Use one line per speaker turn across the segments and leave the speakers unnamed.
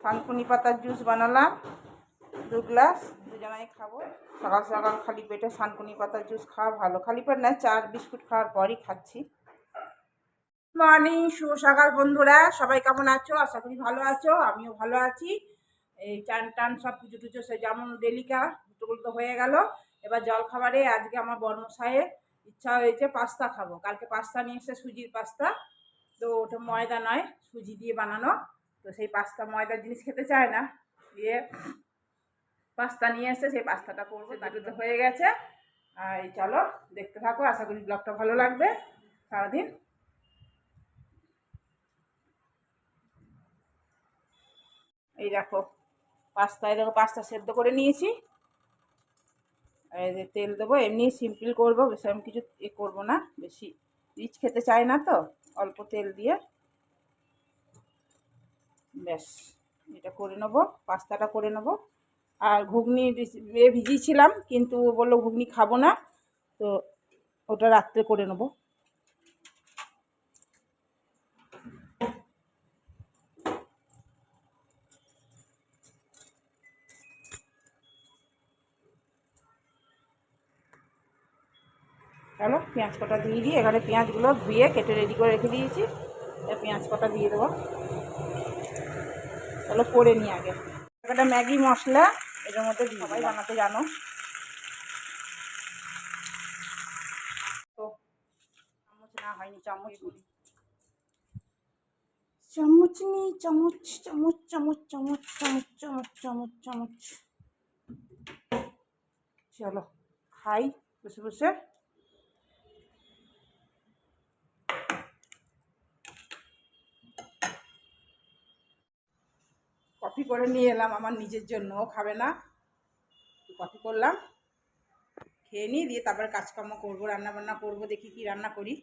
থানকুনি পাতার জুস বানালাম 2 গ্লাস, দুজনাই খাবো। সকাল সকাল খালি পেটে থানকুনি পাতার জুস খাওয়া ভালো, খালি পেট না, চা বিস্কুট খাওয়ার পরই খাচ্ছি। মর্নিং, শুভ সকাল বন্ধুরা, সবাই কেমন আছো? আশা করি ভালো আছো, আমিও ভালো আছি। এই চান টান সব পুজো টুজো সে যেমন ডেলিকা দুটোগুলো তো হয়ে গেল। এবার জল খাবারে আজকে আমার বর্মশাইয়ের ইচ্ছা হয়েছে পাস্তা খাবো। কালকে পাস্তা নিয়ে এসে সুজির পাস্তা, তো ওটা ময়দা নয়, সুজি দিয়ে বানানো। তো সেই পাস্তা ময়দার জিনিস খেতে চায় না, দিয়ে পাস্তা নিয়ে এসে সেই পাস্তাটা করবো। দুটো হয়ে গেছে। আর এই চলো দেখতে থাকো, আশা করি ব্লগটা ভালো লাগবে। সারাদিন এই দেখো পাস্তা সেদ্ধ করে নিয়েছি। এই যে তেল দেবো, এমনি সিম্পল করবো, বেশি আমি কিছু করবো না, বেশি রিচ খেতে চাই না, তো অল্প তেল দিয়ে ব্যাস এটা করে নেবো, পাস্তাটা করে নেবো। আর ঘুগনি ভিজিয়েছিলাম, কিন্তু ও বললো ঘুগনি খাবো না, তো ওটা রাত্রে করে নেবো। চলো পেঁয়াজ কটা দিয়ে দিই, এখানে পেঁয়াজগুলো ধুয়ে কেটে রেডি করে রেখে দিয়েছি, পেঁয়াজ কটা দিয়ে দেবো। চলো করে নিই আগে। একটা ম্যাগি মশলা এটার মধ্যে সবাই বানাতে জানো তো, চামচ না হয়নি, চামচ গুলি, চামচ নি, চামচ চামচ চামচ চামচ চামচ চামচ চামচ চামচ। চলো খাই বসে বসে। কফি করে নিয়ে এলাম আমার নিজের জন্য, ও খাবে না, কফি করলাম, খেয়ে নিই, দিয়ে তারপরে কাজকর্ম করবো, রান্না বান্না করবো, দেখি কি রান্না করি।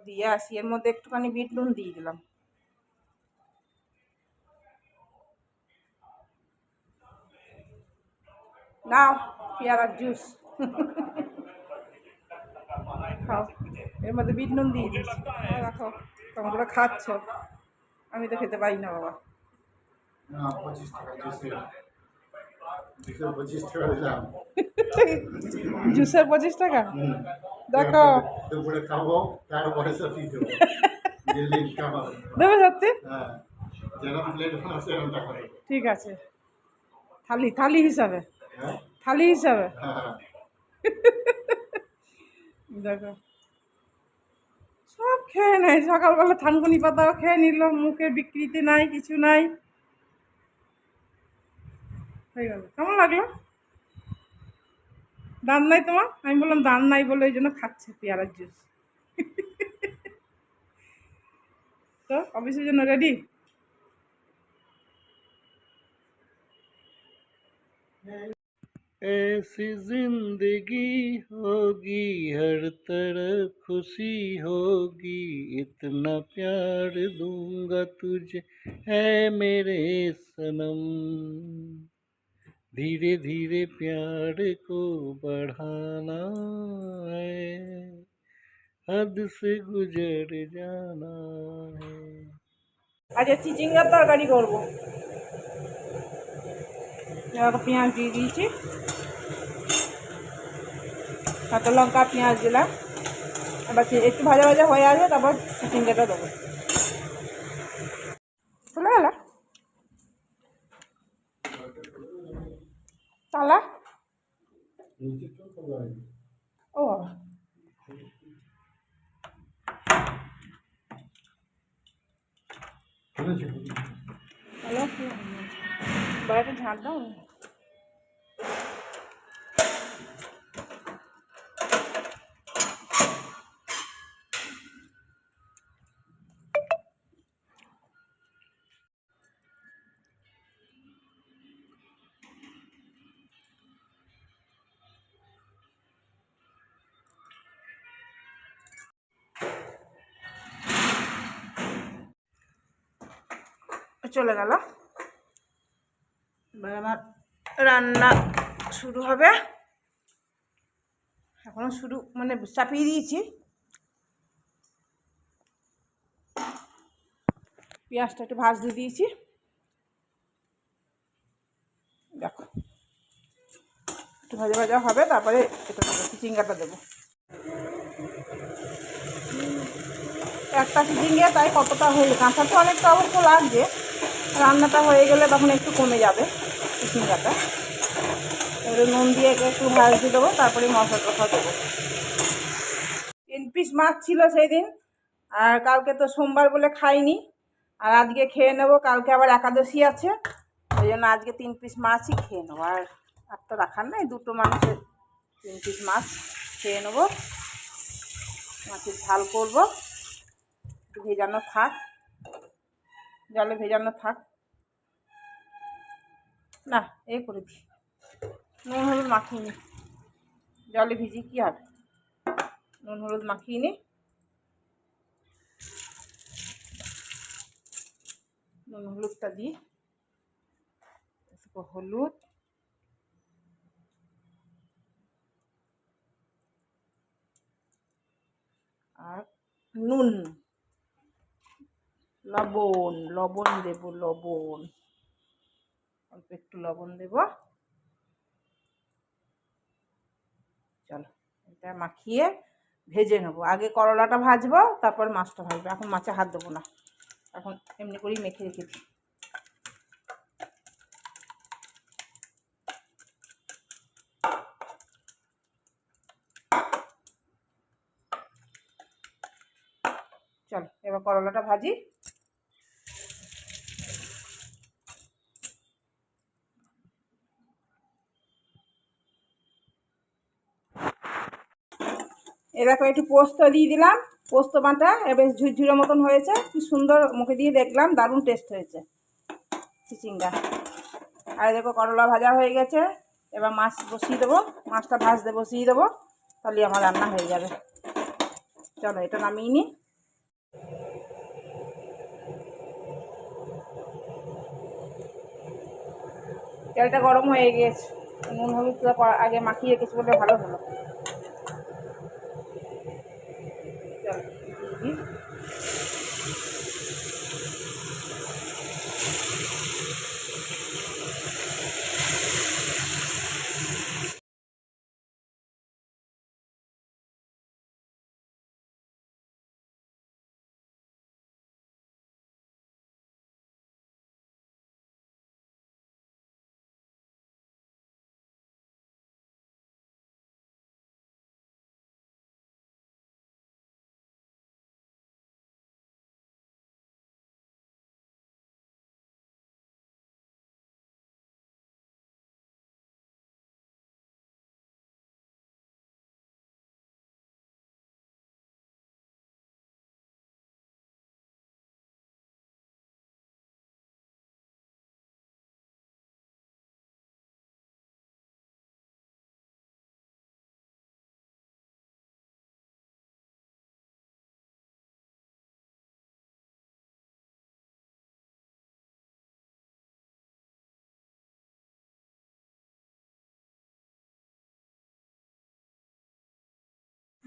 দিয়ে আসি, এর মধ্যে একটুখানি বিট নুন দিয়ে দিলাম। নাও পেয়ারার জুস খাও, এর মধ্যে বিট নুন দিয়ে দিচ্ছি, রাখো কেমন করে খাচ্ছ, আমি তো খেতে পারি না বাবা।
25 টাকা
জুসের 25 টাকা, দেখো
দুপুরে খাবো, তার পয়সা ফি দেবো,
দেবে সত্যি?
হ্যাঁ, যেরকম প্লেট বানাও সেরকম টাকা দেবো।
ঠিক আছে, থালি হিসাবে,
হ্যাঁ
থালি হিসাবে।
হ্যাঁ,
দেখো সব খেয়ে নেয়, সকালবেলা থানকুনি পাতাও খেয়ে নিল, মুখে বিকৃতি নাই, কিছু নাই, হয়ে গেল। কেমন লাগলো? দান নাই তোমার? আমি বললাম দান নাই বলে এই জন্য খাচ্ছে পেয়ারার জুস। তো অফিসের জন্য রেডি?
ऐसी जिंदगी होगी हर तरफ खुशी होगी, इतना प्यार दूंगा तुझे है मेरे सनम, धीरे धीरे प्यार को बढ़ाना है, हद से गुजर जाना है।
আজকে চিচিঙ্গার তরকারি করবো। পেঁয়াজ দিয়ে দিয়েছি, কাঁচা লঙ্কা পেঁয়াজ দিলাম, এবার একটু ভাজা ভাজা হয়ে আসবে, তারপর চিচিঙ্গাটা দেবো। চলে গেল তালা, ও হ্যালো, বাড়িতে ঝাঁট দাও। চলে গেল। এবার আমার রান্না শুরু হবে। এখনো শুরু মানে চাপিয়ে দিয়েছি। পেঁয়াজটা একটু ভাজতে দিয়েছি, দেখো একটু ভাজা ভাজা হবে, তারপরে এটা দেবো, চিচিঙ্গাটা দেবো। একটা চিচিঙ্গা তাই কতটা হয়ে, কাঁচা তো অনেকটা অবশ্য লাগছে, রান্নাটা হয়ে গেলে তখন একটু কমে যাবে চিচিঙ্গাটা। এবারে নুন দিয়ে একটু ভাজতে দেবো, তারপরে মশলা টশলা দেবো। 3 পিস মাছ ছিল সেই দিন, আর কালকে তো সোমবার বলে খাইনি, আর আজকে খেয়ে নেবো, কালকে আবার একাদশী আছে, ওই জন্য আজকে 3 পিস মাছই খেয়ে নেবো। আর তো রাখার নাই, 2টো মানুষের 3 পিস মাছ খেয়ে নেবো। মাছের ঝাল করবো, একটু ভেজানো থাক, জলে ভেজানো থাক। না এ করে দিই, নুন হলুদ মাখিয়ে নি, জলে ভিজি কী হবে, নুন হলুদ মাখিয়ে নি। নুন হলুদটা দিই, হলুদ, আর নুন, লবণ, লবণ দেবো, লবণ অল্প একটু লবণ দেব। চলো এটা মাখিয়ে ভেজে নেবো। আগে করলাটা ভাজবো, তারপর মাছটা ভাজবো। এখন মাছে হাত দেবো না, এখন এমনি করেই মেখে রেখে দিই। চলো এবার করলাটা ভাজি। এ দেখো একটু পোস্ত দিয়ে দিলাম, পোস্ত বাটা, বেশ ঝুরঝুরে মতন হয়েছে, কি সুন্দর, মুখে দিয়ে দেখলাম দারুণ টেস্ট হয়েছে চিচিঙ্গা। আর দেখো করলা ভাজা হয়ে গেছে, এবার মাছ বসিয়ে দেবো, মাছটা ভাজতে বসিয়ে দেবো, তাহলে আমার রান্না হয়ে যাবে। চলো এটা নামিয়ে নিই। তেলটা গরম হয়ে গিয়েছে, নুন হলুদটা আগে মাখিয়ে রেখেছি বলে ভালো হলো। চলো দিয়ে দিই।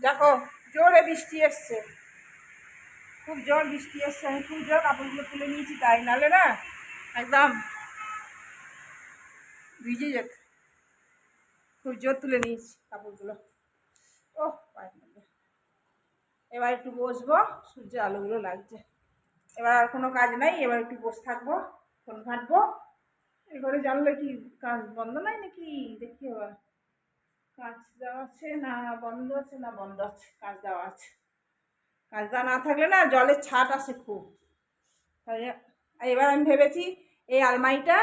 দেখো জোরে বৃষ্টি এসছে, খুব জোর বৃষ্টি এসছে, আমি খুব জোর কাপড়গুলো তুলে নিয়েছি, তাই নাহলে না একদম ভিজে যেত। খুব জোর তুলে নিয়েছি কাপড়গুলো। ও পায়ের মধ্যে। এবার একটু বসবো, সূর্যের আলোগুলো লাগছে। এবার আর কোনো কাজ নাই, এবার একটু বসে থাকবো, ফোন ঘাঁটবো। এবারে জানলে কি কাজ বন্ধ নাই নাকি দেখি, এবার কাজ দেওয়া আছে না বন্ধ আছে, না বন্ধ আছে, কাজ দেওয়া আছে। কাজ দেওয়া না থাকলে না জলের ছাট আসে খুব। তাহলে এবার আমি ভেবেছি এই আলমারিটা,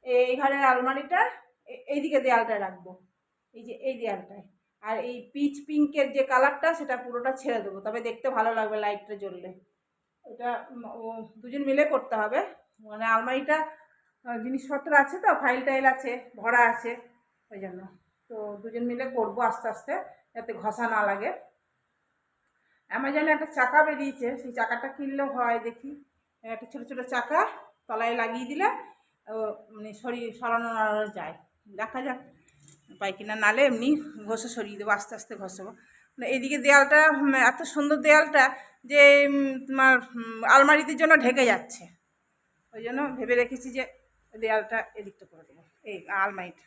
এই ঘরের আলমারিটা এইদিকে দেয়ালটায় রাখবো, এই যে এই দেয়ালটায়। আর এই পিচ পিঙ্কের যে কালারটা সেটা পুরোটা ছেড়ে দেবো, তবে দেখতে ভালো লাগবে লাইটটা জ্বললে। এটা দুজন মিলে করতে হবে, মানে আলমারিটা জিনিসপত্র আছে তো, ফাইল টাইল আছে, ভরা আছে, ওই জন্য। তো দুজন মিলে করবো আস্তে আস্তে, যাতে ঘষা না লাগে। অ্যামাজনে একটা চাকা বেরিয়েছে, সেই চাকাটা কিনলেও হয়, দেখি একটা ছোটো ছোটো চাকা, তলায় লাগিয়ে দিলে মানে শরীর সরানো যায়। দেখা যাক পাই কিনা, নালে এমনি ঘষে সরিয়ে দেবো, আস্তে আস্তে ঘষবো। মানে এদিকে দেয়ালটা এত সুন্দর দেয়ালটা যে তোমার আলমারিদের জন্য ঢেকে যাচ্ছে, ওই জন্য ভেবে রেখেছি যে দেয়ালটা এদিকটা করে দেবো, এই আলমারিটা।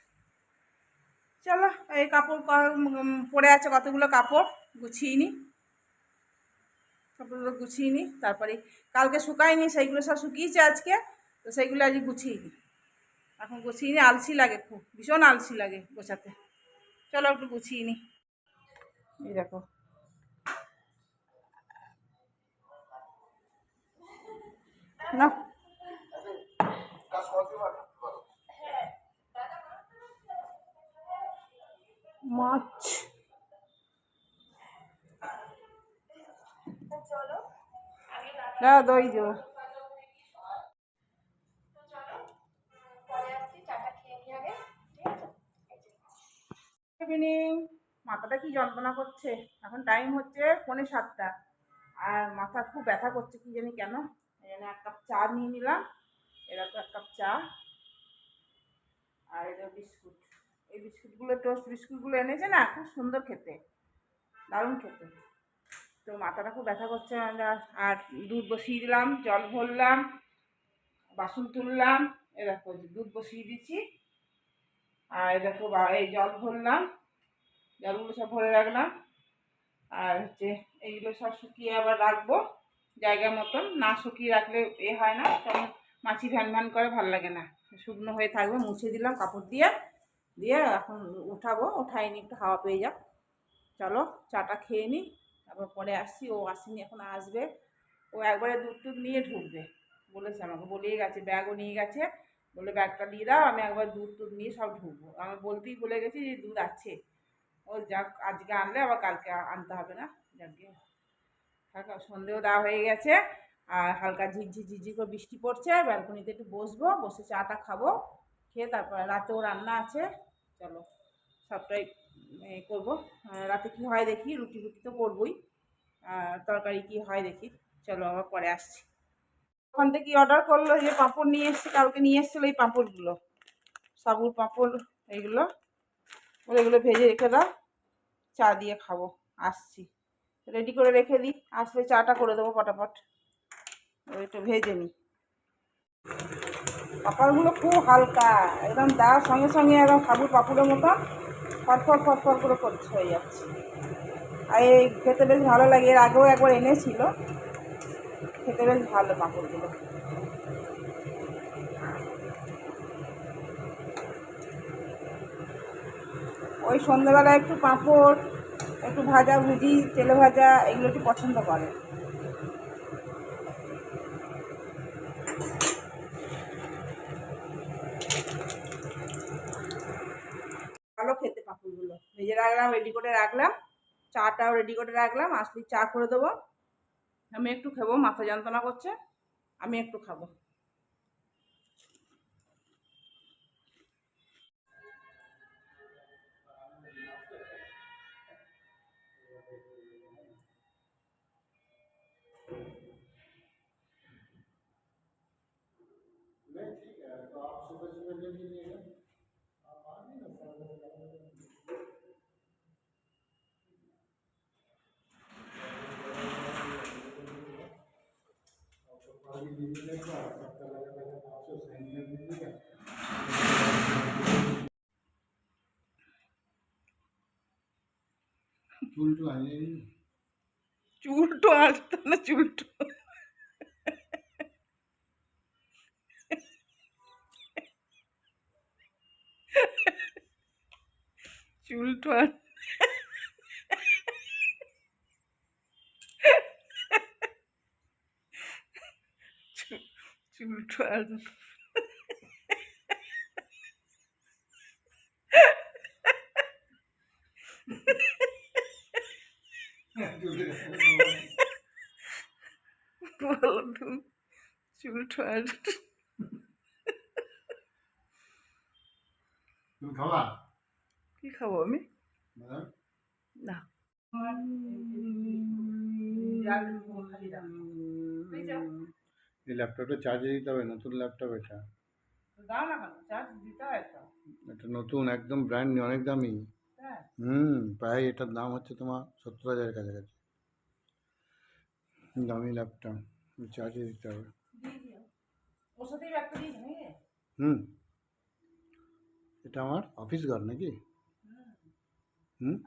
চলো এই কাপড় পরে আছে কতগুলো কাপড়, গুছিয়ে নিই, কাপড়গুলো গুছিয়ে নিই, তারপরে কালকে শুকায়নি সেইগুলো সব শুকিয়েছে আজকে, তো সেইগুলো আজকে গুছিয়ে নিই। এখন গুছিয়ে নিই, আলসি লাগে, খুব ভীষণ আলসি লাগে গোছাতে। চলো একটু গুছিয়ে নিই। এই দেখো না, মাছ দই দেবো। ইভিনিং, মাথাটা কি যন্ত্রণা করছে, এখন টাইম হচ্ছে 6:45, আর মাথা খুব ব্যথা করছে কি জানি কেন। এই জন্য 1 কাপ চা নিয়ে নিলাম, এরকম 1 কাপ চা, আর এটা বিস্কুট। এই বিস্কুটগুলো টোস্ট বিস্কুটগুলো এনেছে না, খুব সুন্দর খেতে, দারুণ খেতে। তো মাথাটা খুব ব্যথা করছে। আর দুধ বসিয়ে দিলাম, জল ভরলাম, বাসন তুললাম, এরকম দুধ বসিয়ে দিচ্ছি, আর দেখো এই জল ভরলাম, জলগুলো সব ভরে রাখলাম। আর হচ্ছে এইগুলো সব শুকিয়ে আবার রাখবো জায়গা মতন, না শুকিয়ে রাখলে হয় না, তখন মাছি ভ্যান ভ্যান করে, ভালো লাগে না, শুকনো হয়ে থাকবে। মুছে দিলাম কাপড় দিয়ে, দিয়ে এখন উঠাবো, উঠাইনি, একটু হাওয়া পেয়ে যাক। চলো চাটা খেয়ে নিই, তারপর পরে আসছি। ও আসেনি, এখন আসবে। ও একবারে দুধ টুধ নিয়ে ঢুকবে বলেছে, আমাকে বলেই গেছে, ব্যাগও নিয়ে গেছে, বলে ব্যাগটা দিয়ে দাও, আমি একবার দুধ টুধ নিয়ে সব ঢুকবো। আমি বলতেই বলে গেছি যে দুধ আছে। ও যাক, আজকে আনলে আবার কালকে আনতে হবে না, যাকে থাক। সন্ধেও দেওয়া হয়ে গেছে, আর হালকা ঝিঝি করে বৃষ্টি পড়ছে, ব্যালকনিতে একটু বসবো, বসে চাটা খাবো, খেয়ে তারপরে রাতেও রান্না আছে। চলো সবটাই করবো। রাতে কি হয় দেখি, রুটি ফুটি তো করবোই, তরকারি কি হয় দেখি। চলো আবার পরে আসছি। ওখান থেকে অর্ডার করলো, যে পাঁপড় নিয়ে এসছে, কালকে নিয়ে এসেছিলো এই পাঁপড়গুলো, সাবুর পাঁপড়, এইগুলো এগুলো ভেজে রেখে দাও, চা দিয়ে খাবো। আসছি, রেডি করে রেখে দিই, আসলে চাটা করে দেবো ফটাফট। একটু ভেজে নিই। পাঁপড়গুলো খুব হালকা, একদম দেওয়ার সঙ্গে সঙ্গে একদম সাবুর পাঁপড়ের মতো ফটফট ফটফট করে করছে, হয়ে যাচ্ছে। আর এই খেতে বেশ ভালো লাগে, এর আগেও একবার এনেছিল, খেতে বেশ ভালো পাঁপড়গুলো। ওই সন্ধ্যেবেলা একটু পাঁপড়, একটু ভাজা ভুজি, তেলে ভাজা, এগুলো একটু পছন্দ করে। ভালো খেতে পাঁপড়গুলো, ভেজে রাখলাম, রেডি করে রাখলাম, চাটাও রেডি করে রাখলাম, আসলে চা করে দেবো। আমি একটু খাবো, মাথা যন্ত্রণা করছে, আমি একটু খাবো।
চুলটু আনিয়ে
চুলটো আসতো না, চুলটো চুলটো চুলটো আসতো। বলো তুমি, চুলটো আসতো।
তুমি খাবা?
কি খাবো আমি?
ম্যাডাম
না,
এই ল্যাপটপটা চার্জে দিতে হবে, নতুন ল্যাপটপ এটা।
তো দাও না কেন, চার্জ দিতে হয় তো।
এটা নতুন একদম ব্র্যান্ড নিউ, অনেক দামি।
হ্যাঁ,
প্রায় এটার দাম হচ্ছে তোমার 70,000 কাছাকাছি। দামি ল্যাপটপ, চার্জে দিতে হবে।
দিয়ে দিও, ওর সাথেই ব্যাগটা দিয়ে দিই।
হুম এটা আমার অফিস ঘর নাকি?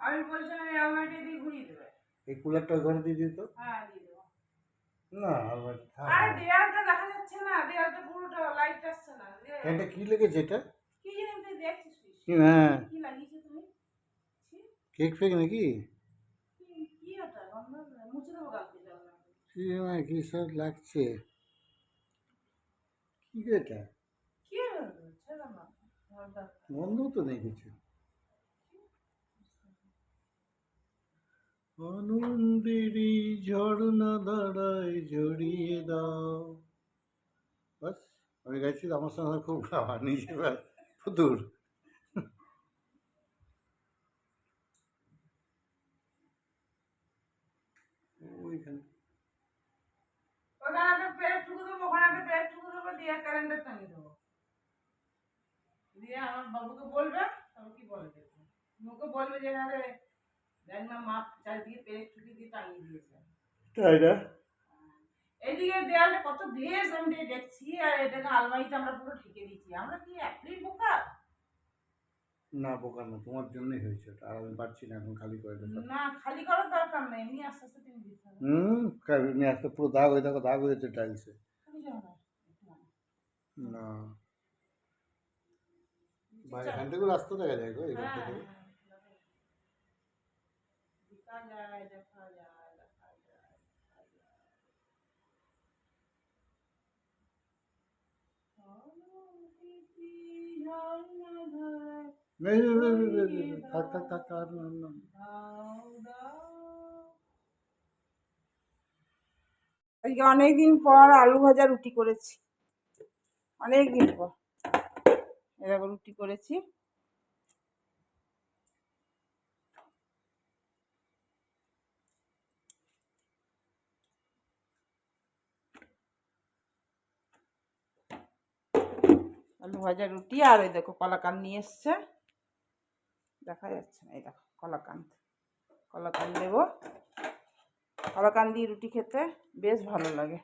আমি বলছিলাম এই আলমারিটা দিয়ে ঘুরিয়ে দেবে।
এই কুলারটা ঘরে দিয়ে দিত।
হ্যাঁ, দিয়ে দেবো।
না আলমারি
আরে দেয়ালটা দেখা যাচ্ছে না, দেয়ালটা পুরোটা লাইট আসছে না।
এটা কি লেগেছে এটা?
কি জানি তুই দেখছিস?
হ্যাঁ,
কি লাগিয়েছো তুমি? ছি,
কেক ফেক নাকি?
কি ওটা গন্ধ, মুছে দেবো কালকে জল না।
কি সব লাগছে, কি রে এটা?
কি হলো? ছেড়ে না, জলটা।
গন্ধ তো নেই কিছু। আনন্দেরই ঝর্ণা দাঁড়ায় জড়িয়ে দাও। বাস, আমি গাইছি, আমার সঙ্গে খুব গাওয়া নিজে ফুতুর। ওইখানে
ওখানে একটা প্লেট টুকু দেবো, ওখানে একটা প্লেট টুকু দেবো, দিয়ে ক্যালেন্ডার টাঙিয়ে দেবো। দিয়ে আমার বাবুকে বলবে, তবে কি বলে দেখো, মুখে বলবে যে আরে দেখ না মা চারিদিকে প্লেট টুকি দিয়ে টাঙিয়ে দিয়েছে।
তাই না?
এদিকে দেয়ালটা কত বেশ আমি দেখছি, আর এটাকে আলমারিতে আমরা পুরো ঢেকে দিচ্ছি। আমরা কি একই বোকা?
না বোকা না, তোমার জন্যই হয়েছে ওটা, আর আমি পারছি না এখন খালি করে দেবো।
না, খালি করার দরকার নেই, এমনি আস্তে আস্তে তুমি দিতে হবে।
নিয়ে আসতে পুরো দাগ হয়ে, দেখো দাগ হয়েছে টাইলসে।
তুমি যাও না,
না ভাই, এখান থেকেও রাস্তা দেখা যায় গো, এই
হ্যাঁ,
ঘরটা থেকে।
দেখা যায়, দেখা যায়, দেখা যায়, দেখা যায়। অনতিথি ঝর্ণা ধারায়
থাক থাক থাক থাক, না, না।
দাও দাও। আজকে অনেকদিন পর আলু ভাজা রুটি করেছি, অনেকদিন পর এরকম রুটি করেছি। আলু ভাজা রুটি, আর ওই দেখো কলাকান নিয়ে এসছে, দেখা যাচ্ছে না, এই দেখো কলাকান, কলাকান দেবো। কলাকান দিয়ে রুটি খেতে বেশ ভালো লাগে।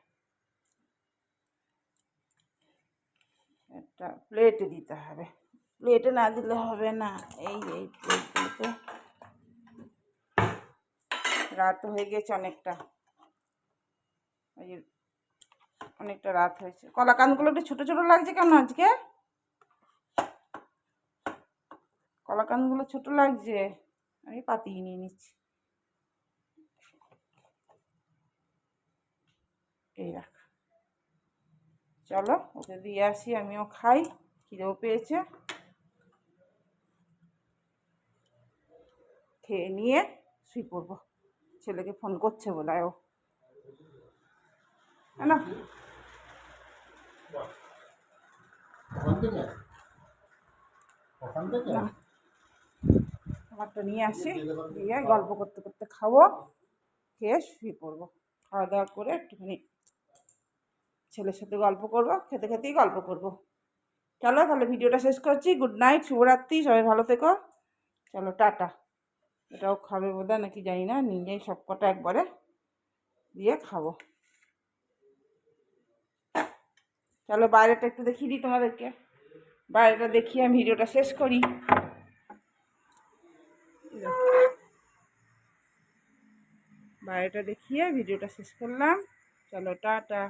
একটা প্লেটে দিতে হবে, প্লেটে না দিলে হবে না। এই প্লেটগুলোতে, রাত হয়ে গেছে অনেকটা, ওই যে অনেকটা রাত হয়েছে। কলাকানগুলো একটু ছোটো ছোটো লাগছে কেন আজকে? কলাকানগুলো ছোটো লাগছে, আমি পাতিয়ে নিয়ে নিচ্ছি। এই রাখ, চলো ওকে দিয়ে আসি, আমিও খাই, খিদেও পেয়েছে। খেয়ে নিয়ে শুয়ে পড়বো, ছেলেকে ফোন করছে বলে ও না।
না,
আমারটা নিয়ে আসি, দিয়ে গল্প করতে করতে খাবো, খেয়ে শুয়ে পড়বো। খাওয়া দাওয়া করে একটুখানি ছেলের সাথে গল্প করবো, খেতে খেতেই গল্প করবো। চলো তাহলে ভিডিওটা শেষ করছি। গুড নাইট, শুভরাত্রি, সবাই ভালো থেকো। চলো টাটা। এটাও খাবে বোধহয় নাকি জানি না, নিজেই সব কটা একবারে দিয়ে খাবো। চলো বাইরেটা একটু দেখিয়ে দিই তোমাদেরকে, বাইরেটা দেখিয়ে আমি ভিডিওটা শেষ করি। বাইরেটা দেখিয়ে ভিডিওটা শেষ করলাম। চলো টাটা।